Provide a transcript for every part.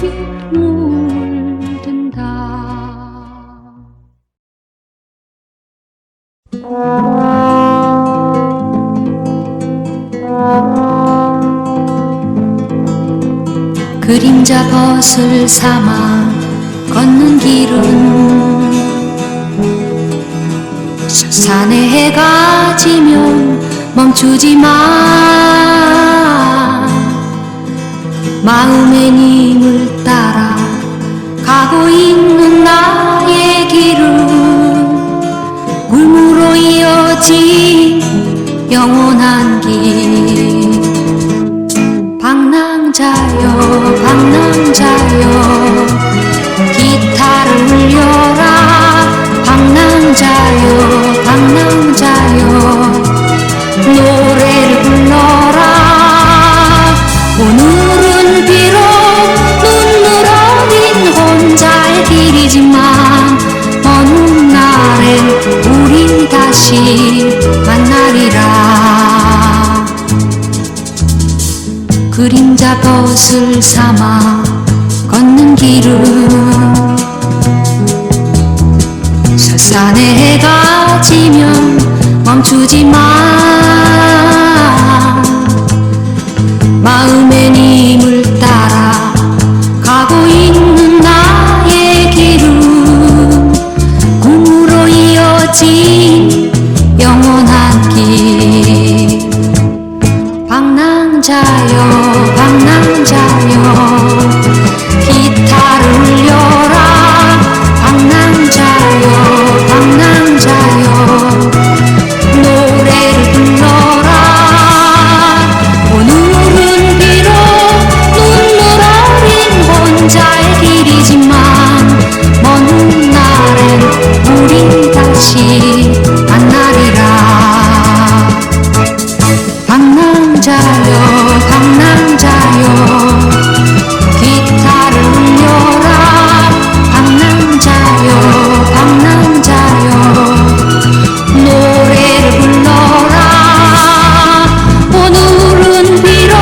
눈빛 물든다. 그림자 벗을 삼아 걷는 길은 산에 해가 지면 멈추지 마. 마음의 님을 따라 가고 있는 나의 길은 물무로 이어진 영원한 길. 방랑자여 방랑자여 기타를 울려라. 방랑자여 방랑자여 노래를 불러라. 오늘은 비록 눈물 어린 혼자의 길이지만 어느 날엔 우리 다시 만나리라. 그림자 벗을 삼아 걷는 길은 설산에 해가 지면 멈추지 마. 마음의 님을 따라 가고 있는 나의 길은 꿈으로 이어진 영원한 길. 방랑자여 방랑자여 기타를 울려라. 방랑자여 방랑자여 노래를 불러라. 오늘은 비록 눈물 어린 혼자의 길이지만 먼 훗날엔 우리 다시 만나리라. 방랑자여 방랑자여 기타를 울려라. 방랑자여 방랑자여 노래를 불러라. 오늘은 비록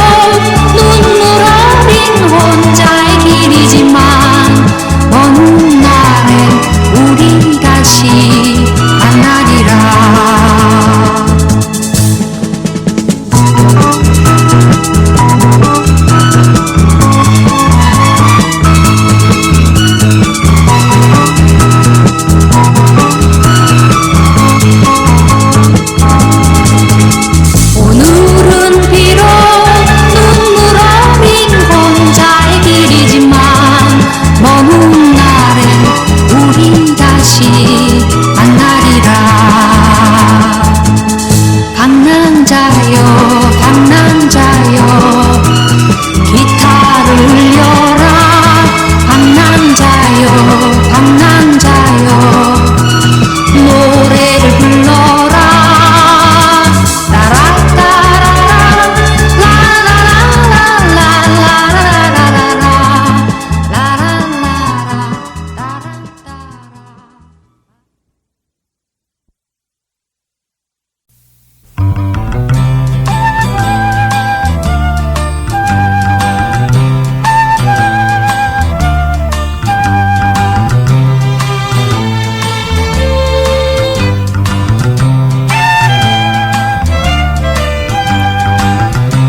눈물 어린 혼자의 길이지만 먼 훗날엔 우리 다시 만나리라. 오늘은 비록 눈물 어린 혼자의 길이지만 먼 훗날엔 우리 다시 만나리라. 방랑자여 방랑자여 기타를 울려라. 방랑자여 방랑자여 노래를 불러라.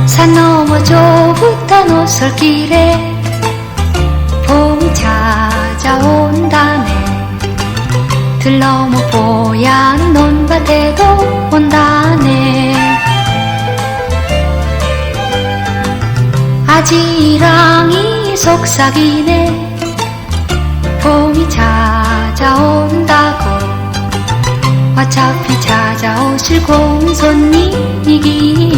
산 너머 좁은 오솔길에 봄이 찾아온다네. 들 넘어 뽀얀 논밭에도 온다네. 아지랑이 속삭이네. 봄이 찾아온다고. 어차피 찾아오실 고운 손님이기에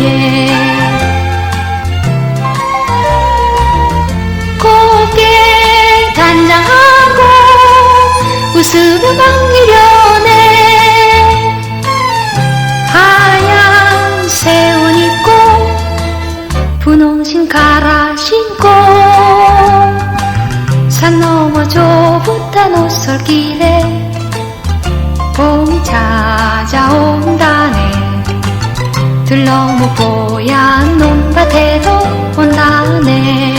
곱게 단장하고 웃으며 반기려네. 하얀 새 옷 입고 분홍신 갈아 신고 산 너머 좁은 오솔길에 봄이 찾아온다네. 들 넘어 뽀얀 논밭에도 온다네.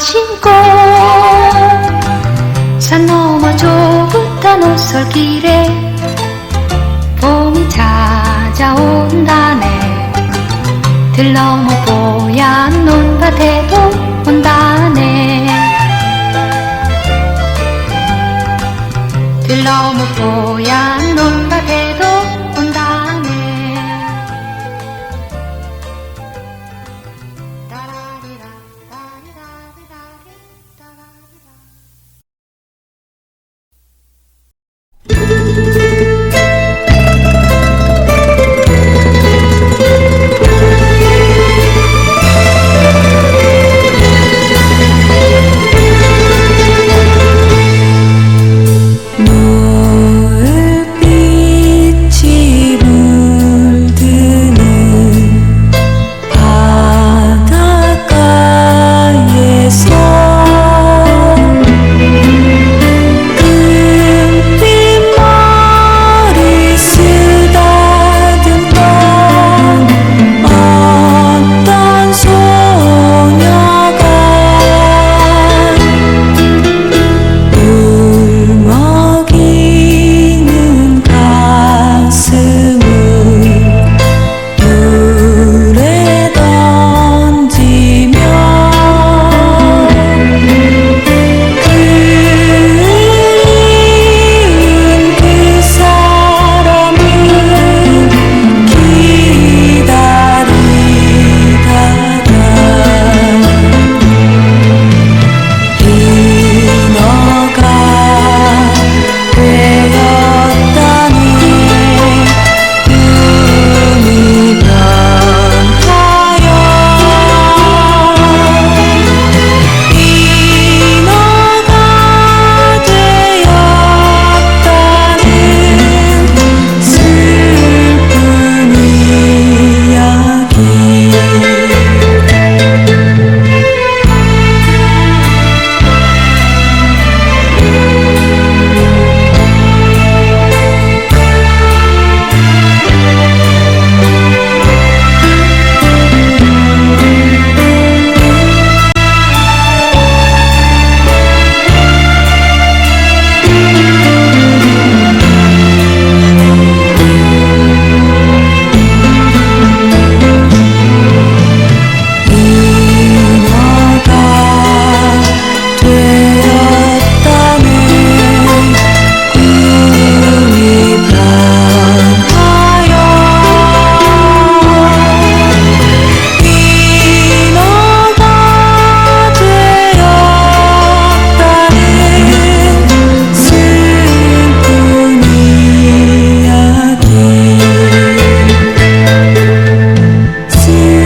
신고 산 너머 좁은 오솔길에 봄이 찾아온다네. 들 넘어 뽀얀 논밭에도 온다네. 들 넘어 뽀얀 논밭에도 온다네. 따라리라 따리라리라리 따라리라. 노을빛이 물드는 바닷가에서 금빛 머리 쓰다듬던 어떤 소녀가 울먹이는 가슴을 물에 던지며 그리운 그 사람을 기다리다가 인어가 되었다네. 눈이 변하여 인어가 되었다는 슬픈 이야기. 인어가 되었다네. 꿈이 변하여 인어가 되었다는 슬픈 이야기. 슬픈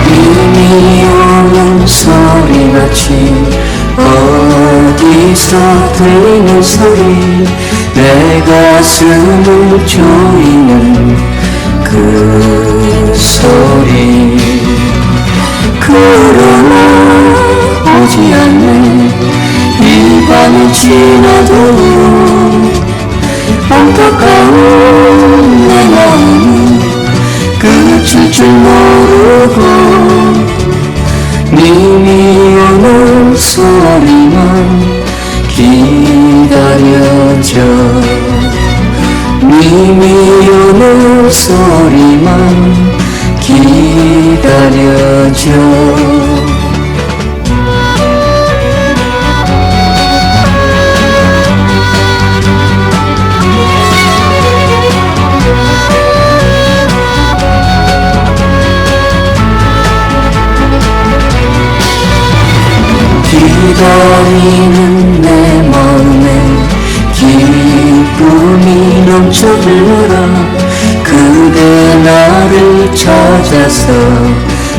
눈이 오는 소리같이 어디서 들리는 소리, 내 가슴을 조이는 그 소리. 그러나 오지 않는 이 밤이 지나도 안타까운 내 마음은 그칠 줄 모르고 님이 오는 소리만 기다려져. 님이 오는 소리만 기다려져. 기다리는 내 마음에 기쁨이 넘쳐 흘러라. 그대 나를 찾아서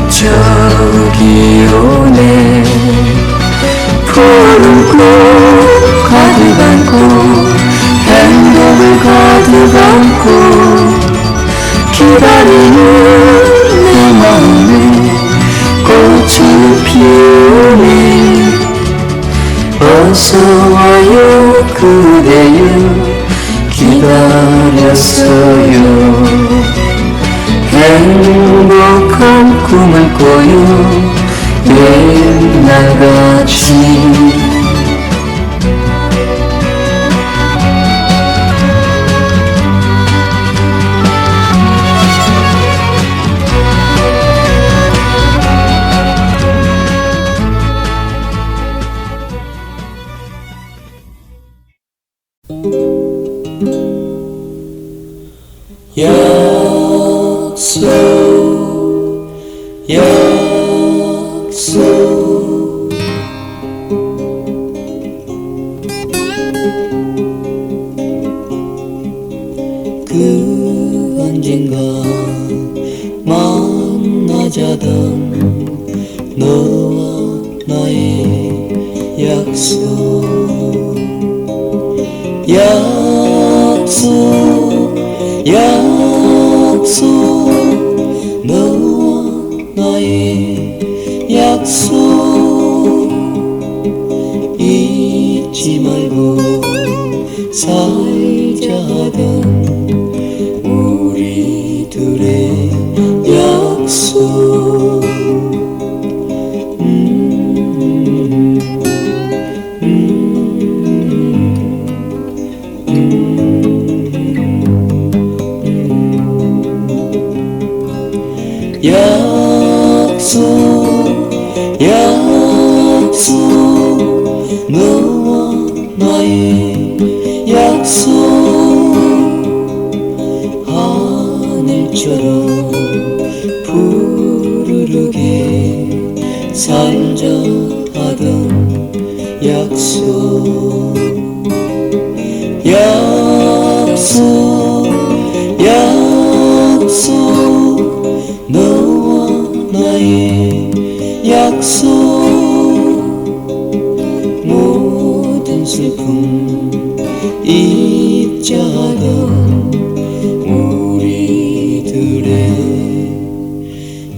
저기 오네. 푸른 꽃 가득 안고 행복을 가득 안고 기다리는 내 마음에 꽃이 피우네. 어서 와요 그대여 기다렸어요. 행복한 꿈을 꿔요 옛날같이. 약속 약속 그 언젠가 만나자던 너와 나의 약속 약속 너와 나의 약속 잊지 말고 살자 하던 우리 둘의 약속. 약속 너와 나의 약속 하늘처럼 푸르르게 살자 하던 약속. 약속 너와 나의 약속 모든 슬픔 잊자 하던 우리들의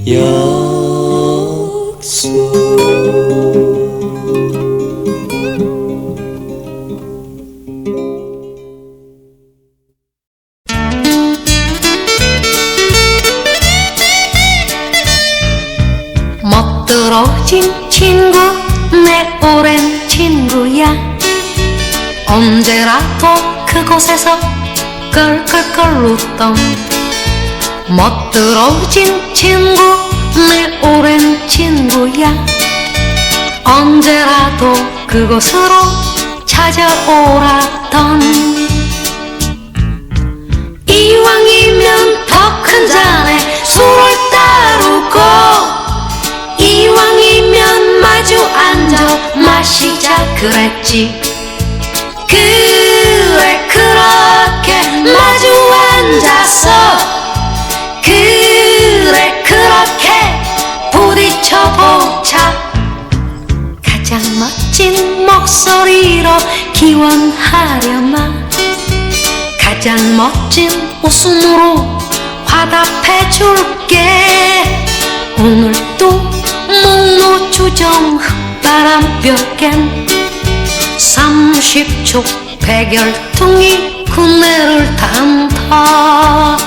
약속. 멋들어진 친구 내 오랜 친구야. 언제라도 그곳에서 끌끌끌 웃던 멋들어진 친구 내 오랜 친구야. 언제라도 그곳으로 찾아오라던 이왕이면 더 큰 잔에 술을 따르고 이왕이면 마주 앉아 마시자 그랬지. 그래 그렇게 마주 앉아서 그래 그렇게 부딪혀보자. 가장 멋진 목소리로 기원하려나 가장 멋진 웃음으로 화답해줄게. 오늘도 목노주정 흙바람볕엔 30초 백열통이 군내를 탄다.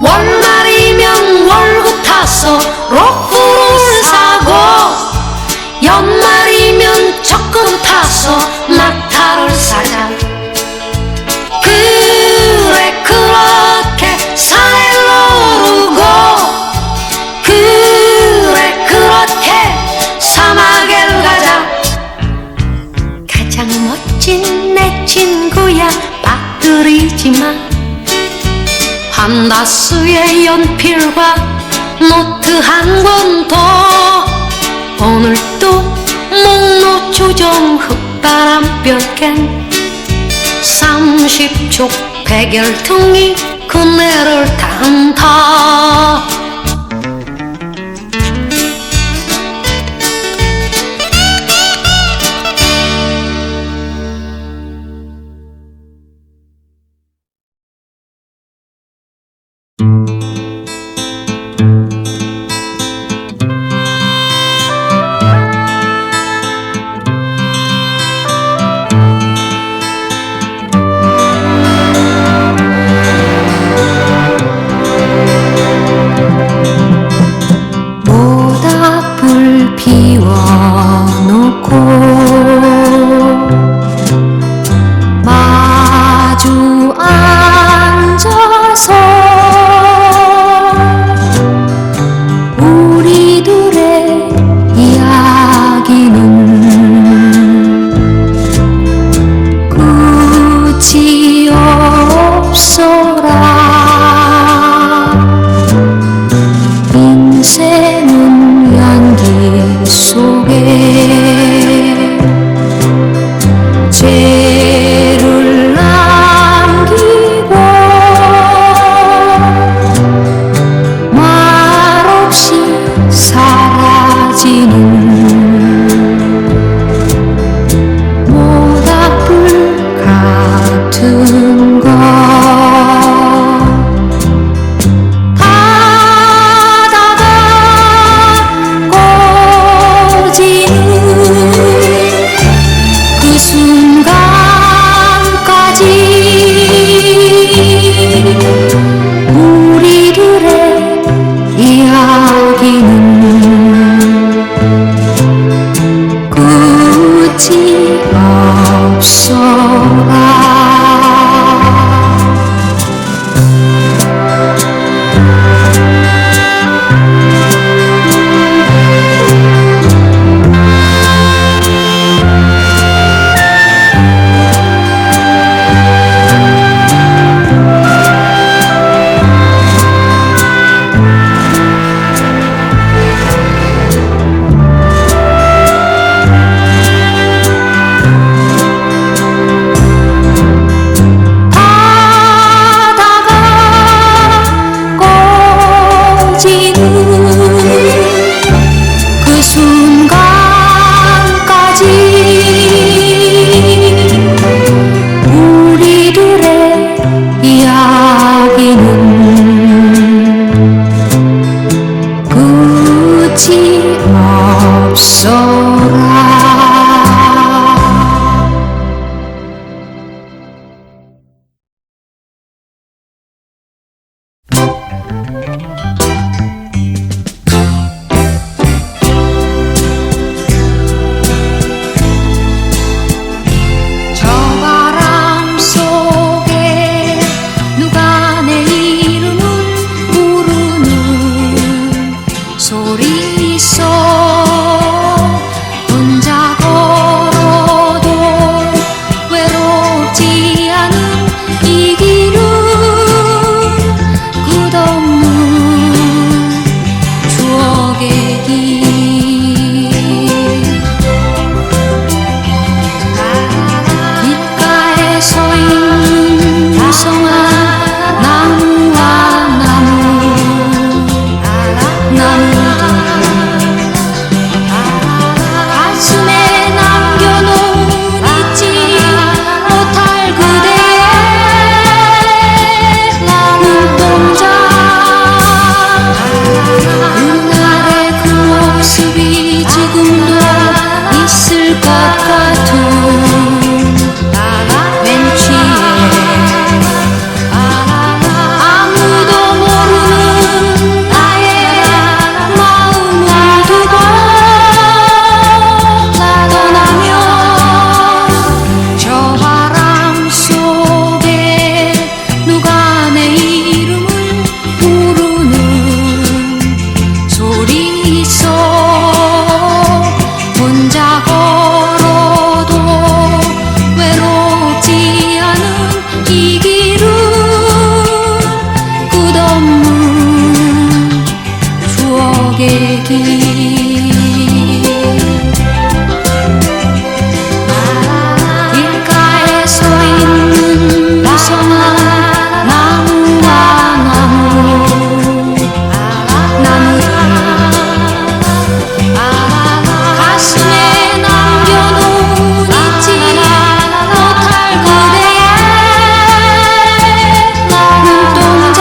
월말이면 월급 타서 로프를 사고 연말이면 적금 타서 낙타를 사자. 그 한다스의 연필과 노트 한 권 더 오늘도 목노조정 흙바람 벽엔 30촉 백열통이 그네를 탄다. 어디 길가에 서 있는 무성한 나무와 나무를 가슴에 남겨놓은 잊지 못할 그대의 눈동자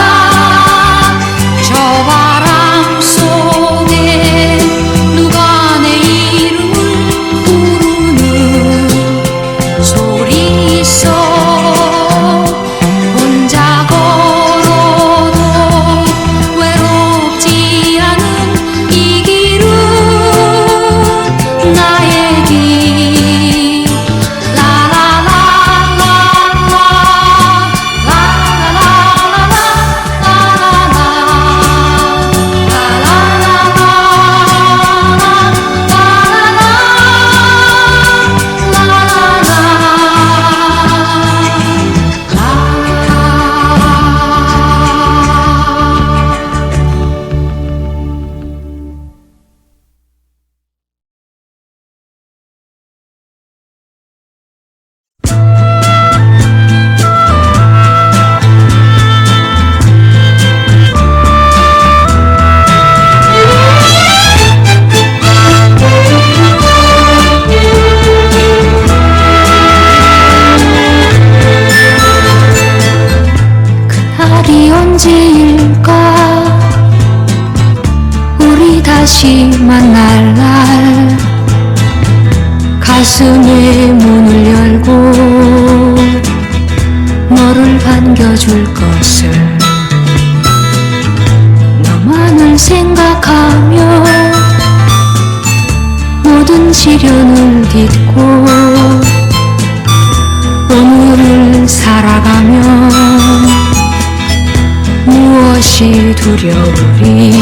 저 바람 속에 누가 내 이름을 부르는 소리 있어 혼자 걸어도 외롭지 않은 이 길은 나의 길 그날이 언제일까 우리 다시 만날 날 가슴에 문을 열고 너를 반겨줄 것을 너만을 생각하며 모든 시련을 딛고 오늘을 살아가면 무엇이 두려우리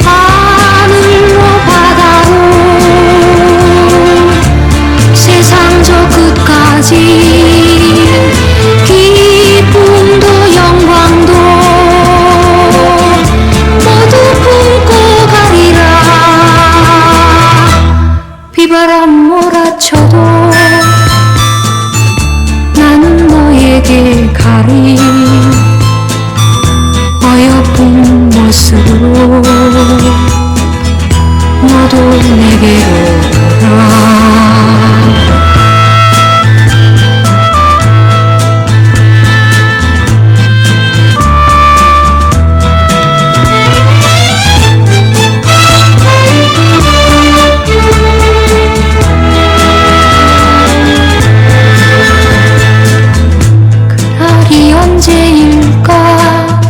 하늘로 바다로 세상 저 끝까지 기쁨도 영광도 모두 품고 가리라 비바람 몰아쳐도 나는 너에게 가리 어여쁜 모습으로 너도 내게로 오라 그날이 언제일까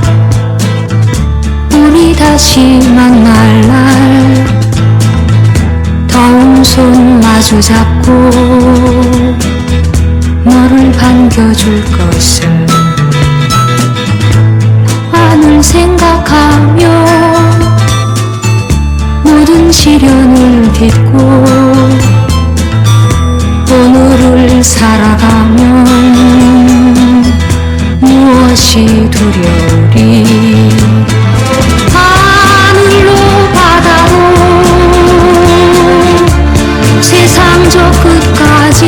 우리 다시 만날 날 더운 손 마주 잡고 너를 반겨줄 것을 너만을 생각하며 모든 시련을 딛고 오늘을 살아가면 무엇이 두려우리 하늘로 바다로 세상 저 끝까지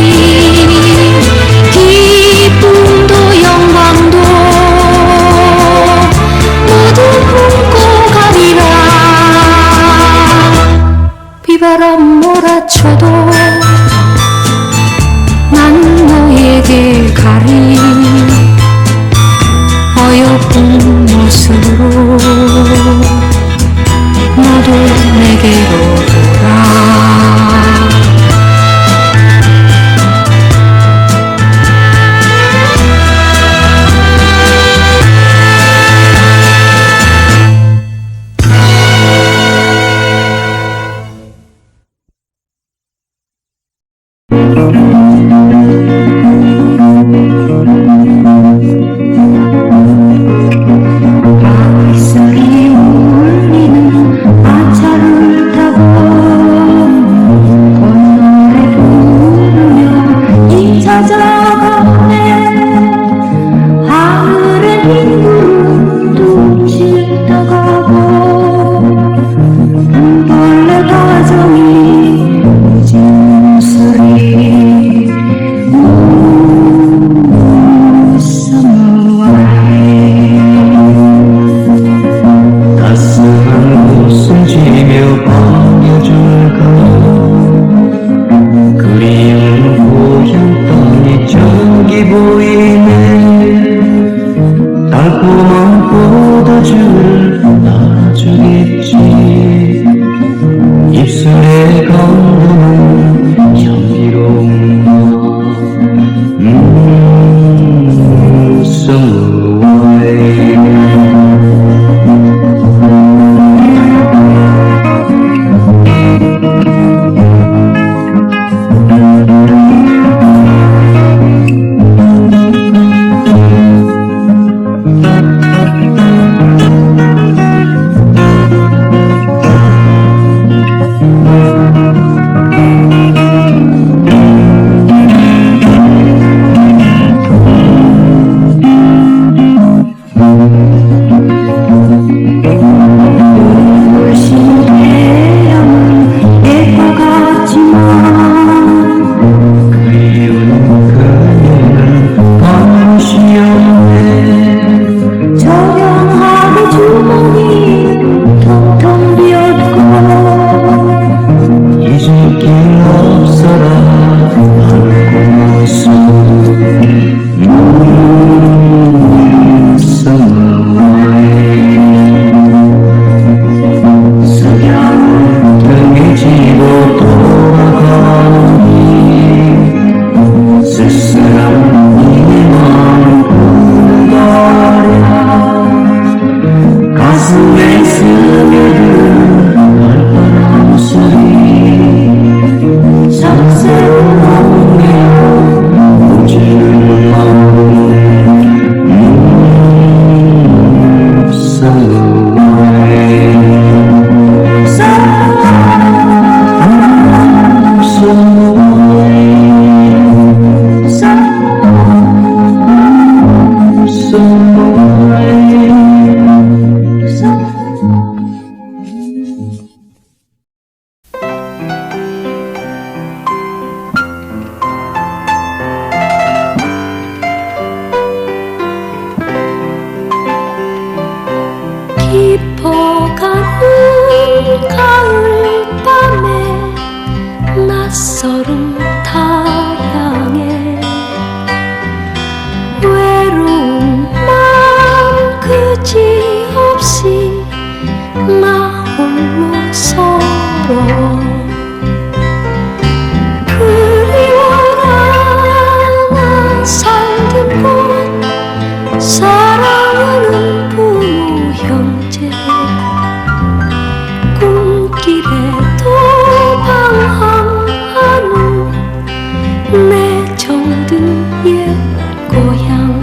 기쁨도 영광도 모두 품고 가리라 비바람 몰아쳐도 난 너에게 가리 어여쁜 모습으로 줄 알아주겠지. 입술에 감도는 향기로운 summer wine. 깊어가는 가을밤에 낯설은 타향에 외로운 마음 그지없이 나 홀로 서러워 그리워라 나 살던 곳 사랑하는 부모 형제 꿈길에도 방황하는 내 정든 옛 고향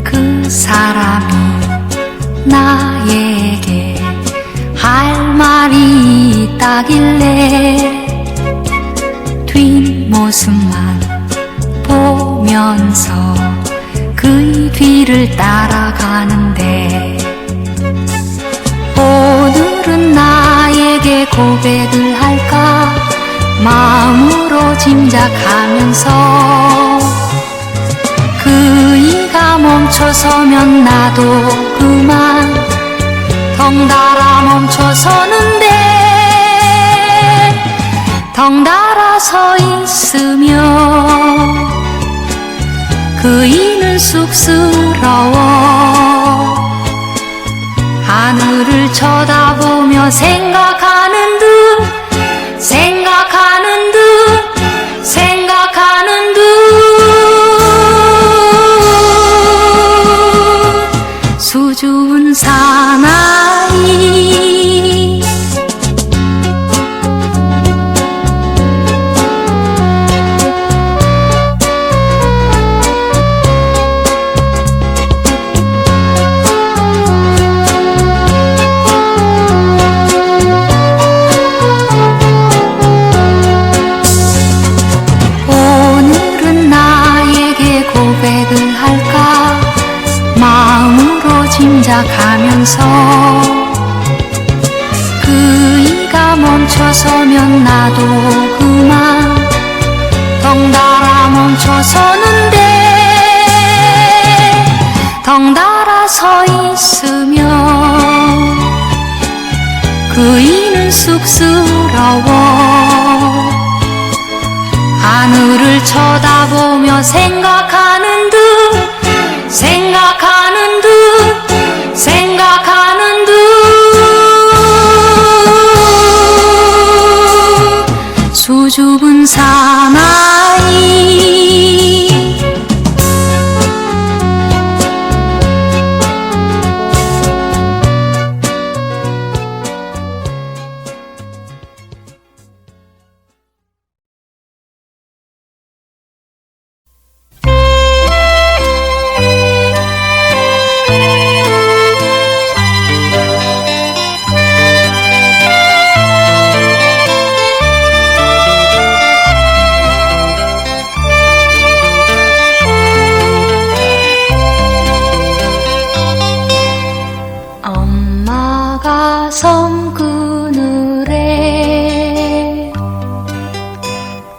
그 사람이 나에게 할 말이 있다길래 뒷모습만 보면서 그의 뒤를 따라가는데 오늘은 나에게 고백을 할까 마음으로 짐작하면서 그이가 멈춰서면 나도 그만 덩달아 멈춰서는데 덩달아 서 있으며 그이는 쑥스러워 하늘을 쳐다보며 생각하는 듯 생각하는 듯 생각하는 듯 수줍은 사나이 오늘은 나에게 고백을 할까 마음으로 짐작하면서 그이가 멈춰서면 나도 그만 덩달아 멈춰서는데 덩달아 서 있으며 그이는 쑥스러워 하늘을 쳐다보며 생각하는 듯 생각하는 듯 생각하는 듯 수줍은 사나이 엄마가 섬 그늘에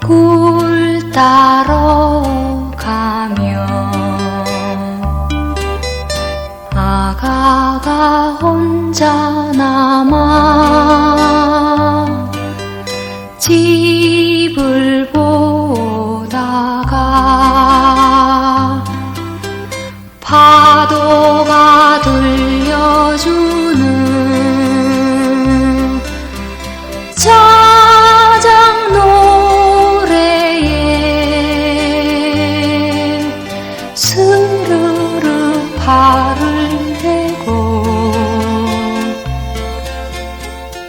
꿀 따러 가면 아가가 혼자 남아 집을 보다가 파도가 들려주는 자작 노래에 스르르 발을 대고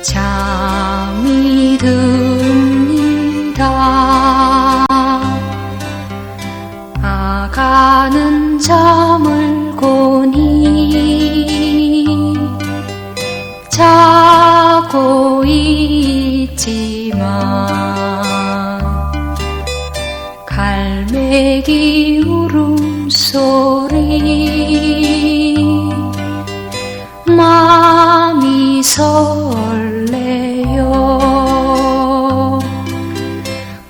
잠이 듭니다. 아가는 잠을 고니 자고 있지만 갈매기 울음소리 마음이 설레요.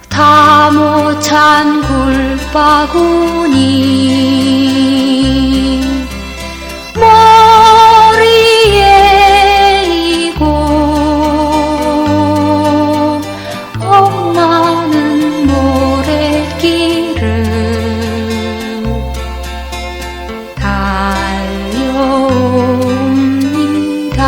다 못 찬 굴바구니 머리에 이고 엄마는 모래길을 달려옵니다.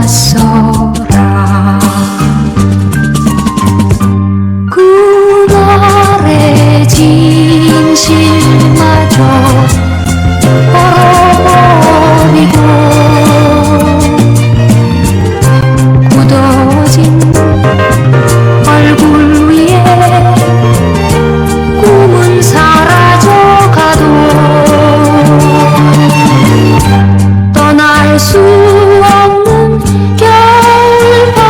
왔어라. 그날의 진실마저 얼어버리고 굳어진 얼굴 위에 꿈은 사라져가도 떠날 수 없는 겨울바다여,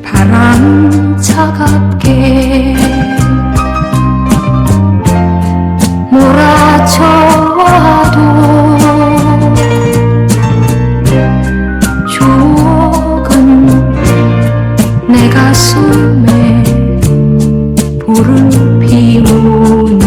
바람 차갑게 몰아쳐와도 추억은 내 가슴에 불을 피우네.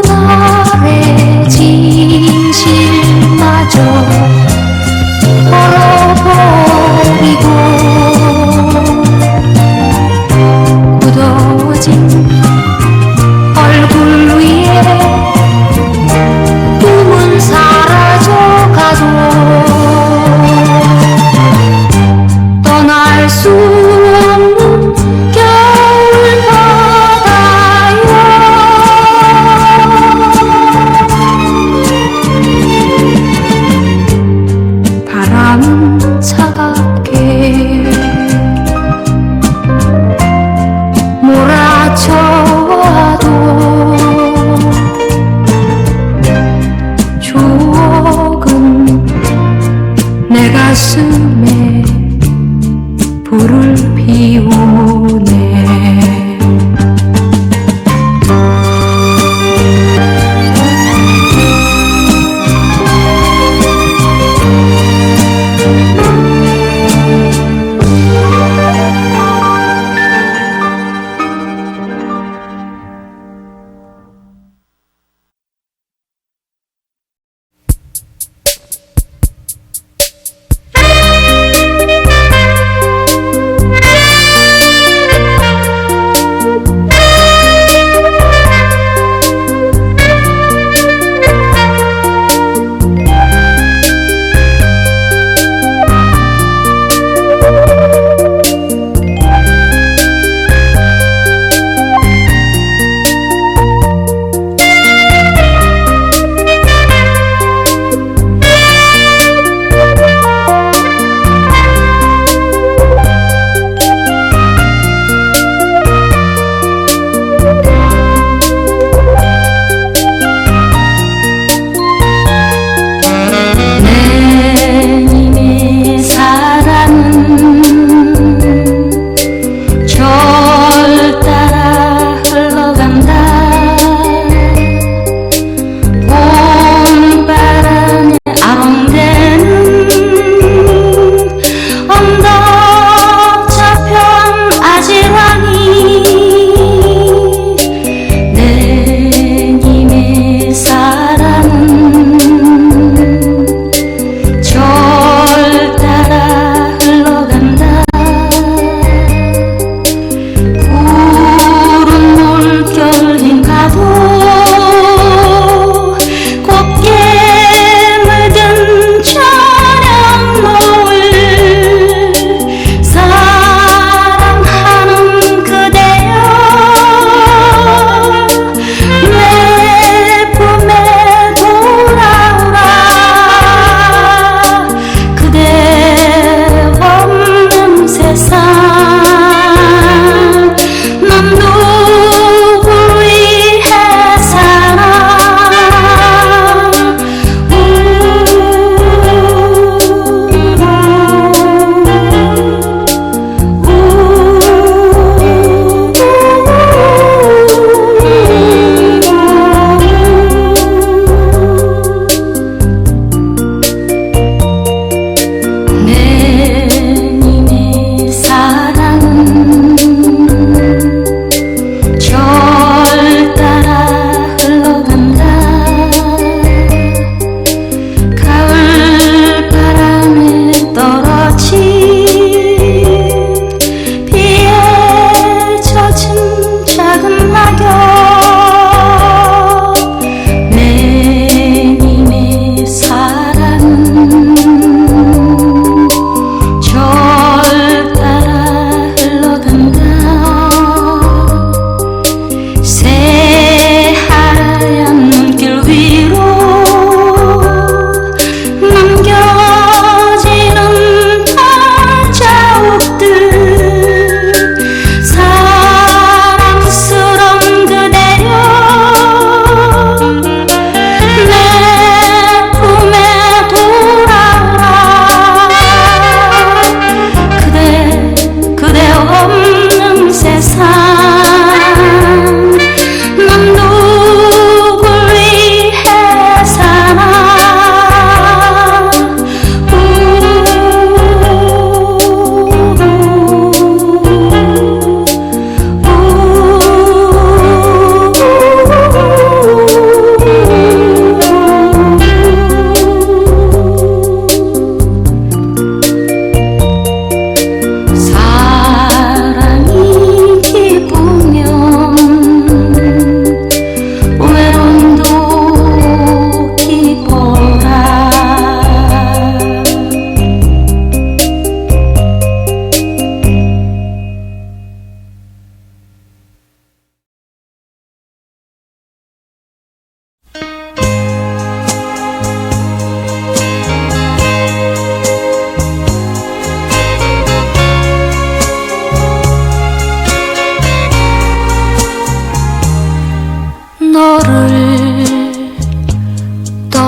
그날의 진실마저 얼어버리고 굳어진 얼굴 위에 꿈은 사라져가도 떠날 수 없는 겨울바다여, 바람은 차갑게 몰아쳐와도 추억은 내 가슴에 불을 피우네.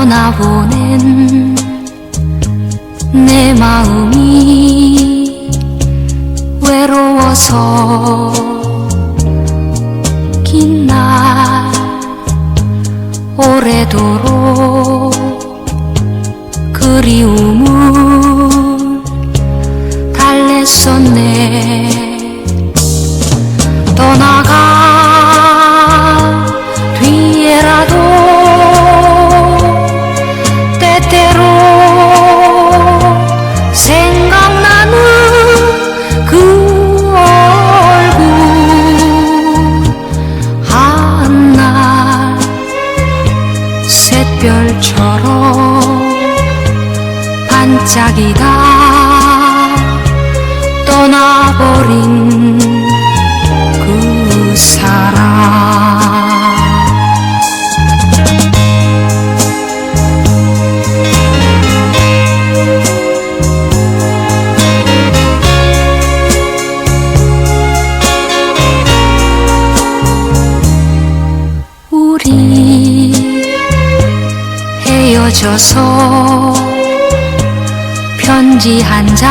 떠나보낸 내 마음이 외로워서 긴 날 오래도록 그리움을 달랬었네. 떠나가 뒤에라도 때때로 생각나는 그 얼굴 한날 샛별처럼 반짝이다 떠나버린 그 사람. 우리 헤어져서 편지 한 장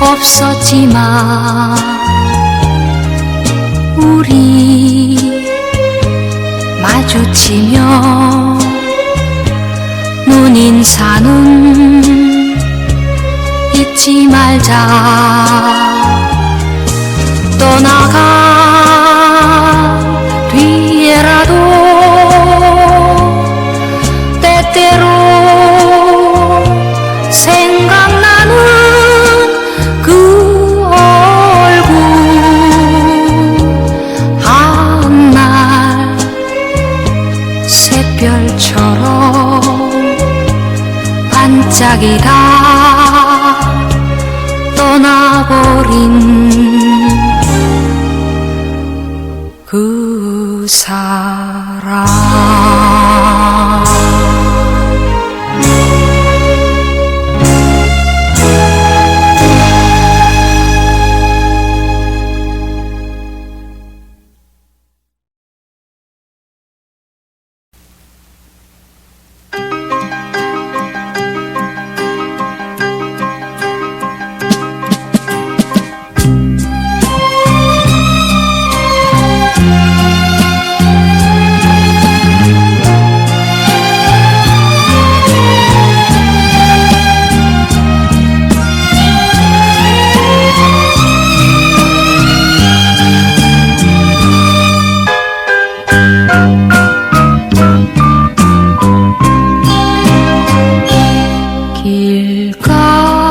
없었지만 우리 마주치며 눈인사는 잊지 말자. 떠나가 뒤에라도 때때로 생각나는 그 얼굴 한날 샛별처럼 반짝이다 떠나버린 그 사람.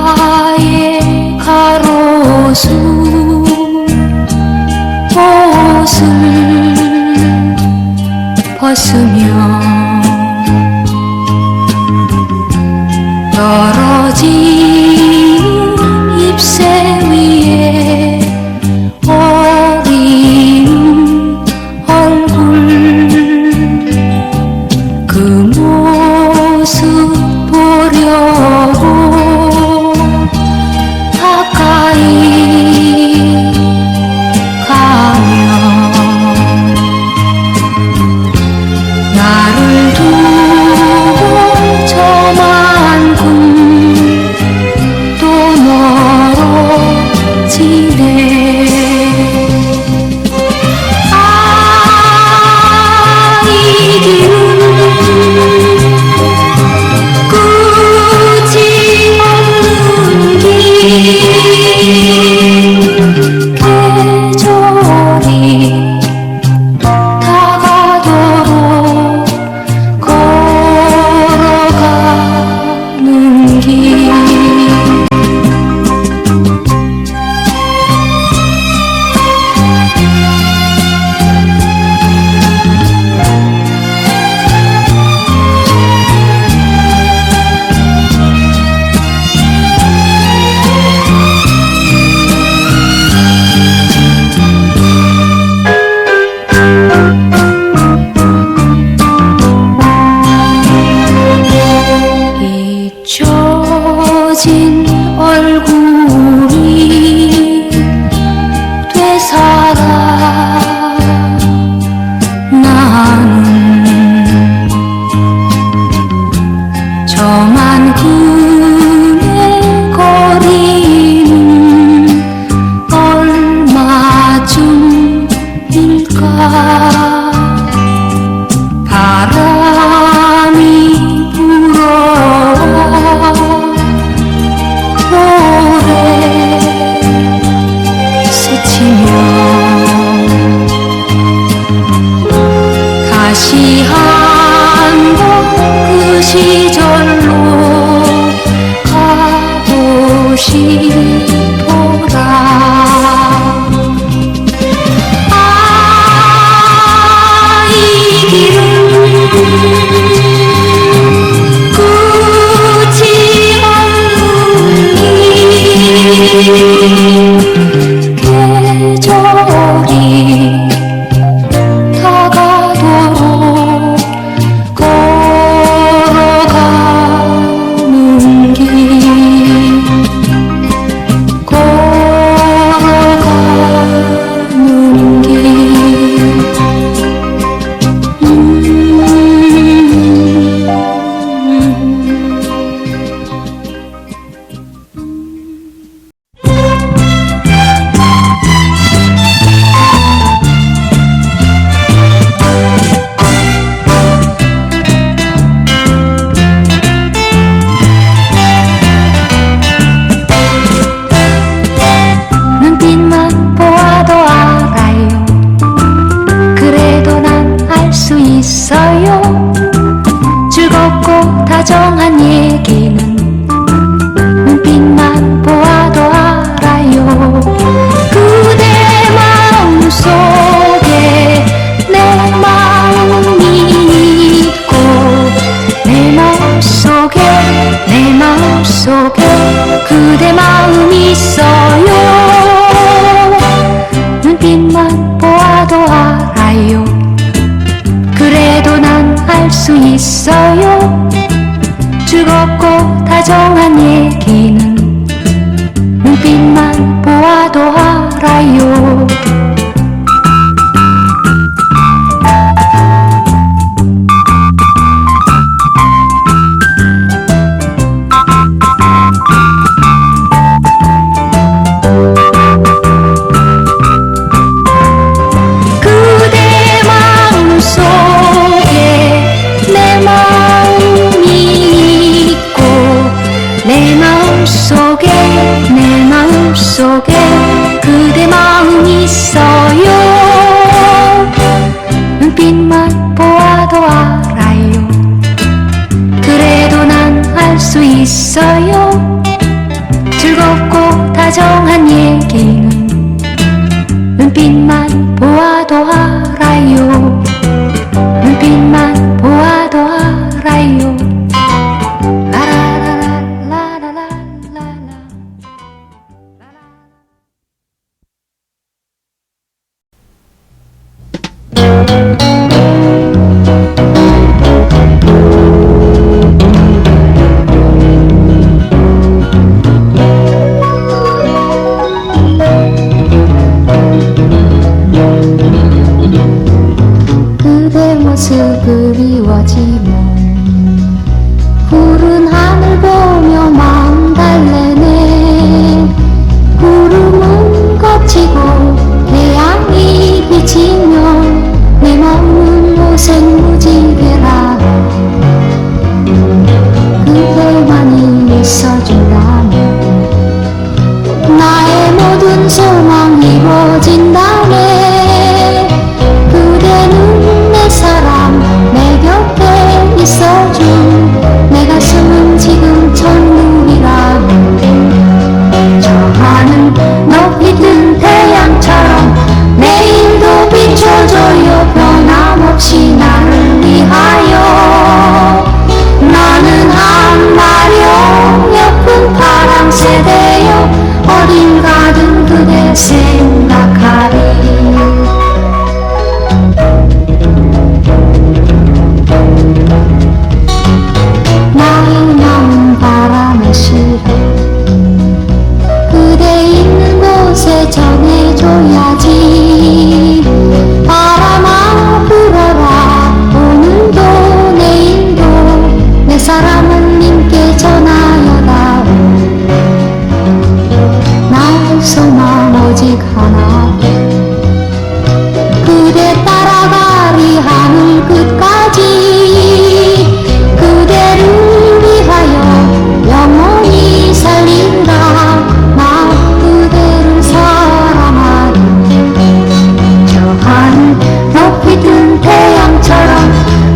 길가에 가로수 옷을 벗으며 떨어진 잎새 위에 어린 얼굴 그 모습 보려고 가까이 가면 나를 두고 저만큼 또 멀어지네. 이 길은 끝이 없는 길. 계절이 다가도록 다정한 얘기는 눈빛만 보아도 알아요. 그대 마음속에 내 마음이 있고 내 마음속에 그대 마음이 있어요. 눈빛만 보아도 알아요. 그래도 난 알 수 있어요. 즐겁고 다정한 얘기는 눈빛만 보아도 알아요. 그대 마음속에 내 마음이 있고 내 마음속에 그대 마음이 있어요. 눈빛만 보아도 알아요. 그래도 난 알 수 있어요. 즐겁고 다정한 얘기는 눈빛만 보아도 알아요. 눈빛만 보아도 알아요. 라라라라라라라라. 그대 모습 그리워지면 푸른 하늘 보며 마음 달래네. 구름은 걷히고 태양이 비치면 내 마음은 무색무지개라. 그대만이 있어준다면 나의 모든 소망 이루어진다네. 그대는 내 사람 내 곁에 있어준 내 가슴은 지금 천국이라. 저 하늘 높이 뜬 태양처럼 내일도 비춰줘요. 변함없이 나를 위하여. 나는 한 마리오 예쁜 파랑새되어 어딜 가든 그대 생각하리. 나의 마음 바람에 실어 그대 있는 곳에 전해줘야지. 바람아 불어라 오늘도 내일도 내 사랑은 님께 전하여라. 나의 소망 오직 하나 그대 따라가리 하늘 끝까지. 그대를 위하여 영원히 살리라. 나 그대를 사랑하리. 저 하늘 높이 뜬 태양처럼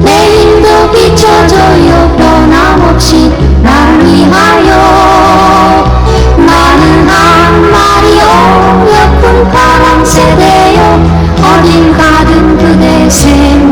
내일도 비춰줘요. 변함없이 나를 위하여. 나는 한 마리오 예쁜 파랑새되어 어딜 가든 그대 생각